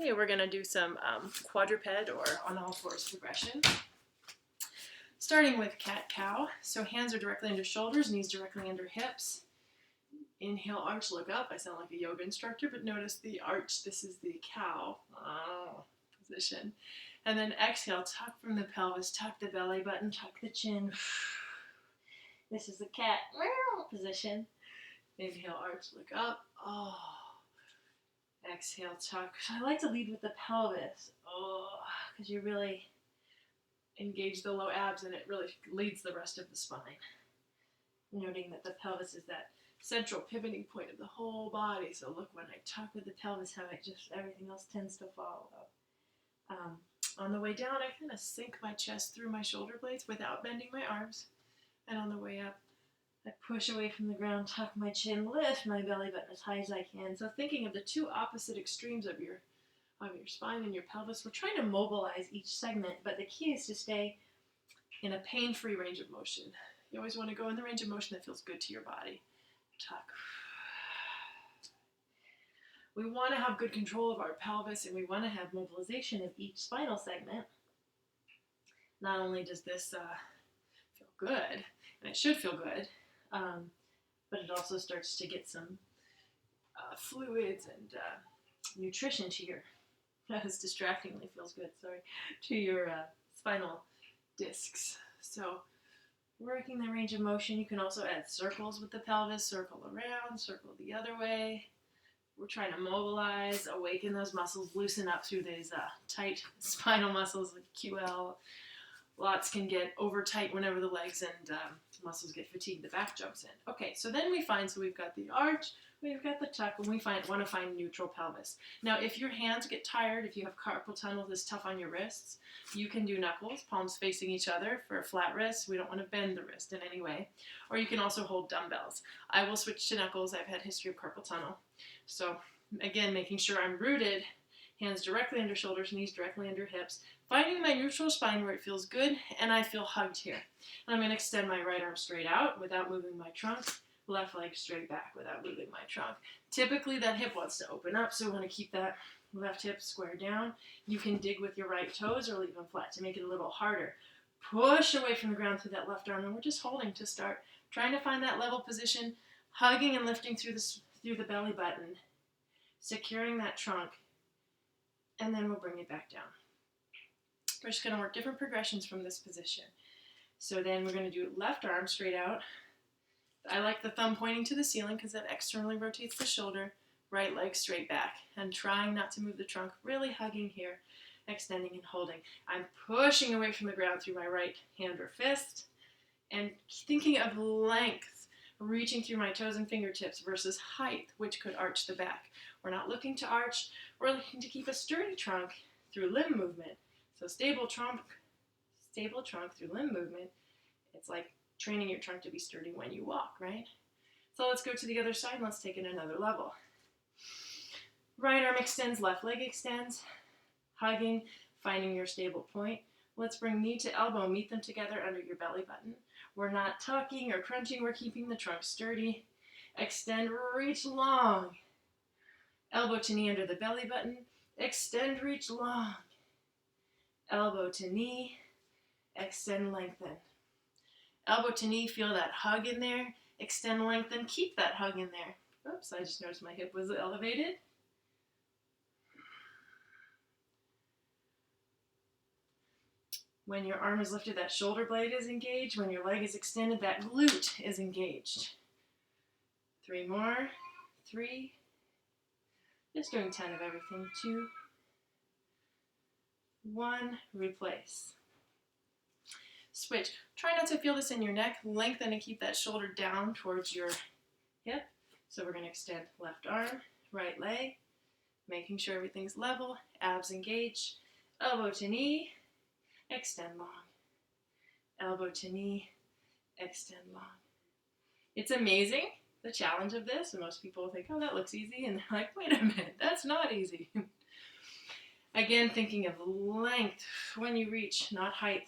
Okay, we're going to do some quadruped or on all fours progression. Starting with cat-cow. So hands are directly under shoulders, knees directly under hips. Inhale, arch, look up. I sound like a yoga instructor, but notice the arch. This is the cow position. And then exhale, tuck from the pelvis, tuck the belly button, tuck the chin. This is the cat position. Inhale, arch, look up. Exhale, tuck. I like to lead with the pelvis. Because you really engage the low abs and it really leads the rest of the spine. Noting that the pelvis is that central pivoting point of the whole body. So look, when I tuck with the pelvis, how everything else tends to follow. On the way down, I kind of sink my chest through my shoulder blades without bending my arms. And on the way up, I push away from the ground, tuck my chin, lift my belly button as high as I can. So thinking of the two opposite extremes of your spine and your pelvis, we're trying to mobilize each segment, but the key is to stay in a pain-free range of motion. You always want to go in the range of motion that feels good to your body. Tuck. We want to have good control of our pelvis, and we want to have mobilization of each spinal segment. Not only does this feel good, and it should feel good, but it also starts to get some fluids and nutrition to your, as distractingly feels good, to your spinal discs. So working the range of motion, you can also add circles with the pelvis, circle around, circle the other way. We're trying to mobilize, awaken those muscles, loosen up through these tight spinal muscles like QL. Lots can get over tight whenever the legs and muscles get fatigued, the back jumps in. Okay, so then we've got the arch, we've got the tuck, and we want to find neutral pelvis. Now, if your hands get tired, if you have carpal tunnel that's tough on your wrists, you can do knuckles, palms facing each other for a flat wrist. We don't want to bend the wrist in any way. Or you can also hold dumbbells. I will switch to knuckles. I've had history of carpal tunnel. So again, making sure I'm rooted, hands directly under shoulders, knees directly under hips, finding my neutral spine where it feels good, and I feel hugged here. And I'm going to extend my right arm straight out without moving my trunk, left leg straight back without moving my trunk. Typically that hip wants to open up, so we want to keep that left hip square down. You can dig with your right toes or leave them flat to make it a little harder. Push away from the ground through that left arm, and we're just holding to start, trying to find that level position, hugging and lifting through the belly button, securing that trunk, and then we'll bring it back down. We're just going to work different progressions from this position. So then we're going to do left arm straight out. I like the thumb pointing to the ceiling because that externally rotates the shoulder. Right leg straight back. And trying not to move the trunk, really hugging here, extending and holding. I'm pushing away from the ground through my right hand or fist and thinking of length, reaching through my toes and fingertips versus height, which could arch the back. We're not looking to arch, we're looking to keep a sturdy trunk through limb movement. So stable trunk through limb movement. It's like training your trunk to be sturdy when you walk, right? So let's go to the other side and let's take it another level. Right arm extends, left leg extends, hugging, finding your stable point. Let's bring knee to elbow, meet them together under your belly button. We're not tucking or crunching, we're keeping the trunk sturdy. Extend, reach long. Elbow to knee under the belly button. Extend, reach long. Elbow to knee, extend, lengthen. Elbow to knee, feel that hug in there. Extend, lengthen, keep that hug in there. Oops, I just noticed my hip was elevated. When your arm is lifted, that shoulder blade is engaged. When your leg is extended, that glute is engaged. 3 more. 3. Just doing 10 of everything. 2. 1, replace. Switch. Try not to feel this in your neck. Lengthen and keep that shoulder down towards your hip. So we're going to extend left arm, right leg, making sure everything's level, abs engaged, elbow to knee, extend long. Elbow to knee, extend long. It's amazing, the challenge of this, and most people think, oh, that looks easy, and they're like, wait a minute, that's not easy. Again, thinking of length when you reach, not height.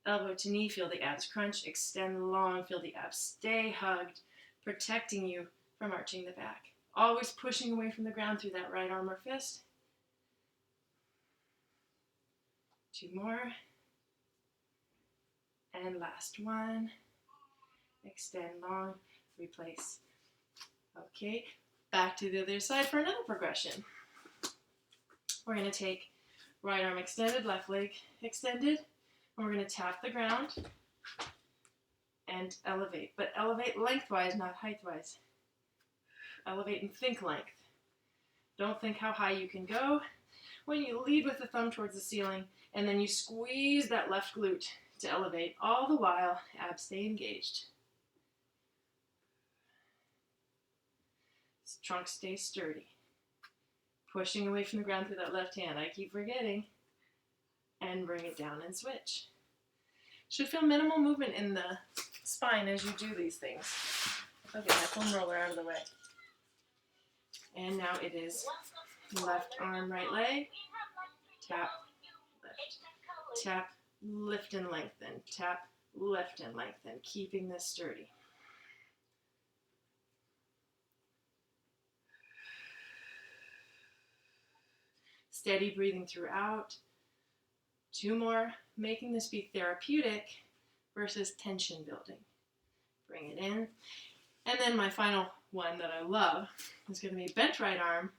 Elbow to knee, feel the abs crunch, extend long, feel the abs stay hugged, protecting you from arching the back. Always pushing away from the ground through that right arm or fist. 2 more. And last one. Extend long, replace. Okay, back to the other side for another progression. We're going to take right arm extended, left leg extended, and we're going to tap the ground and elevate. But elevate lengthwise, not heightwise. Elevate and think length. Don't think how high you can go. When you lead with the thumb towards the ceiling, and then you squeeze that left glute to elevate, all the while abs stay engaged. Trunk stays sturdy. Pushing away from the ground through that left hand. I keep forgetting. And bring it down and switch. Should feel minimal movement in the spine as you do these things. Okay, my foam roller out of the way. And now it is left arm, right leg. Tap, lift. Tap, lift and lengthen. Tap, lift and lengthen. Keeping this sturdy. Steady breathing throughout. 2 more, making this be therapeutic versus tension building. Bring it in. And then my final one that I love is going to be bent right arm,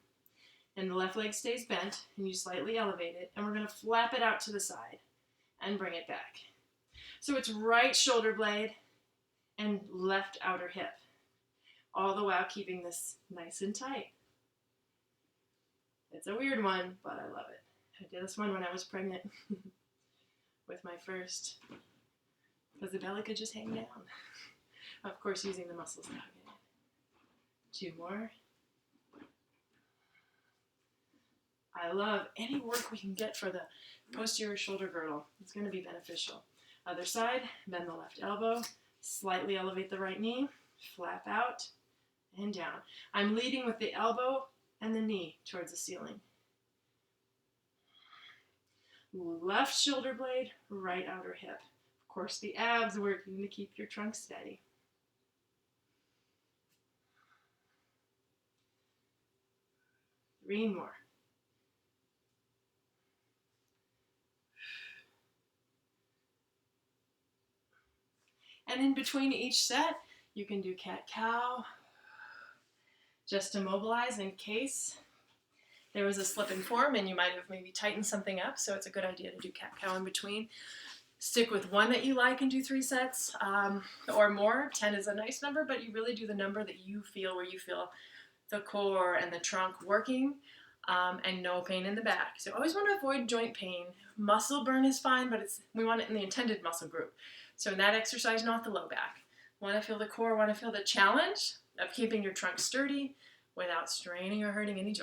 and the left leg stays bent, and you slightly elevate it, and we're going to flap it out to the side and bring it back. So it's right shoulder blade and left outer hip, all the while keeping this nice and tight. It's a weird one, but I love it. I did this one when I was pregnant with my first, because the belly could just hang down. Of course, using the muscles to hug it in. 2 more. I love any work we can get for the posterior shoulder girdle. It's going to be beneficial. Other side, bend the left elbow, slightly elevate the right knee, flap out, and down. I'm leading with the elbow and the knee towards the ceiling. Left shoulder blade, right outer hip. Of course, the abs working to keep your trunk steady. Three more. And in between each set, you can do cat-cow, just to mobilize in case there was a slip in form and you might have maybe tightened something up, so it's a good idea to do cat-cow in between. Stick with one that you like and do 3 sets or more. 10 is a nice number, but you really do the number that you feel, where you feel the core and the trunk working and no pain in the back. So always want to avoid joint pain. Muscle burn is fine, but we want it in the intended muscle group. So in that exercise, not the low back. Want to feel the core, want to feel the challenge of keeping your trunk sturdy without straining or hurting any joint.